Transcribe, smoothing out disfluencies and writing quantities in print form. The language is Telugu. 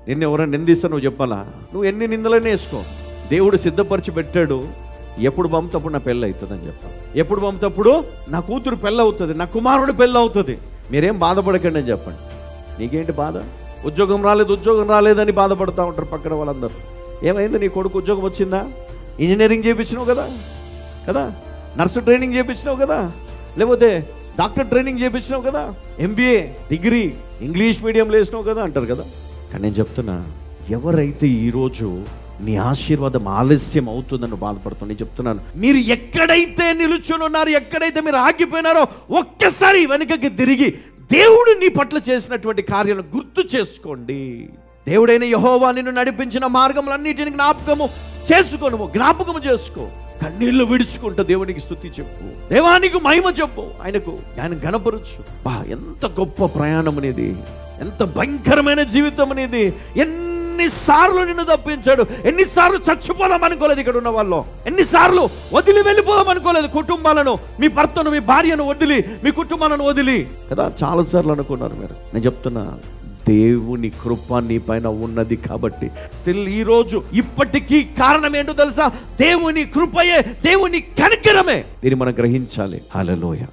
నిన్ను ఎవరైనా నిందిస్తా నువ్వు చెప్పాలా? నువ్వు ఎన్ని నిందలనే వేసుకో. దేవుడు సిద్ధపరిచి పెట్టాడు, ఎప్పుడు పంపుతప్పుడు నా పెళ్ళి అవుతుందని చెప్పాలి. ఎప్పుడు పంపుతప్పుడు నా కూతురు పెళ్ళి అవుతుంది, నా కుమారుడు పెళ్ళి అవుతుంది. మీరేం బాధపడకండి అని చెప్పండి. నీకేంటి బాధ? ఉద్యోగం రాలేదని బాధపడుతూ ఉంటారు పక్కన వాళ్ళందరూ. ఏమైంది? నీ కొడుకు ఉద్యోగం వచ్చిందా? ఇంజనీరింగ్ చేయించినావు కదా, నర్సు ట్రైనింగ్ చేయించినావు కదా, లేకపోతే డాక్టర్ ట్రైనింగ్ చేయించినావు కదా, MBA డిగ్రీ ఇంగ్లీష్ మీడియంలో వేసినావు కదా అంటారు కదా. కానీ నేను చెప్తున్నా, ఎవరైతే ఈరోజు నీ ఆశీర్వాదం ఆలస్యం అవుతుందని బాధపడుతుంది, నేను చెప్తున్నాను, మీరు ఎక్కడైతే నిలుచుని ఉన్నారు, ఎక్కడైతే మీరు ఆగిపోయినారో ఒక్కసారి వెనుకకి తిరిగి దేవుడు నీ పట్ల చేసినటువంటి కార్యాలను గుర్తు చేసుకోండి. దేవుడైన యెహోవా నిన్ను నడిపించిన మార్గములన్నిటిని జ్ఞాపకము చేసుకో. కన్నీళ్లు విడుచుకుంటూ దేవునికి స్తుతి చెప్పు, దేవానికి మహిమ చెప్పు, ఆయన గణపరచు. ఎంత గొప్ప ప్రయాణం అనేది, ఎంత భయంకరమైన జీవితం అనేది. ఎన్నిసార్లు నిన్ను తప్పించాడు, ఎన్నిసార్లు చచ్చిపోదాం అనుకోలేదు ఇక్కడ ఉన్న వాళ్ళు, ఎన్నిసార్లు వదిలి వెళ్ళిపోదాం అనుకోలేదు కుటుంబాలను, మీ భర్తను మీ భార్యను వదిలి, మీ కుటుంబాలను వదిలి కదా, చాలాసార్లు అనుకున్నారు మీరు. నేను చెప్తున్నా, దేవుని కృప నీ పైన ఉన్నది కాబట్టి స్టిల్ ఈరోజు ఇప్పటికీ కారణం ఏంటో తెలుసా? దేవుని కృపయే, దేవుని కనికరమే. దీన్ని మనం గ్రహించాలి. హల్లెలూయా.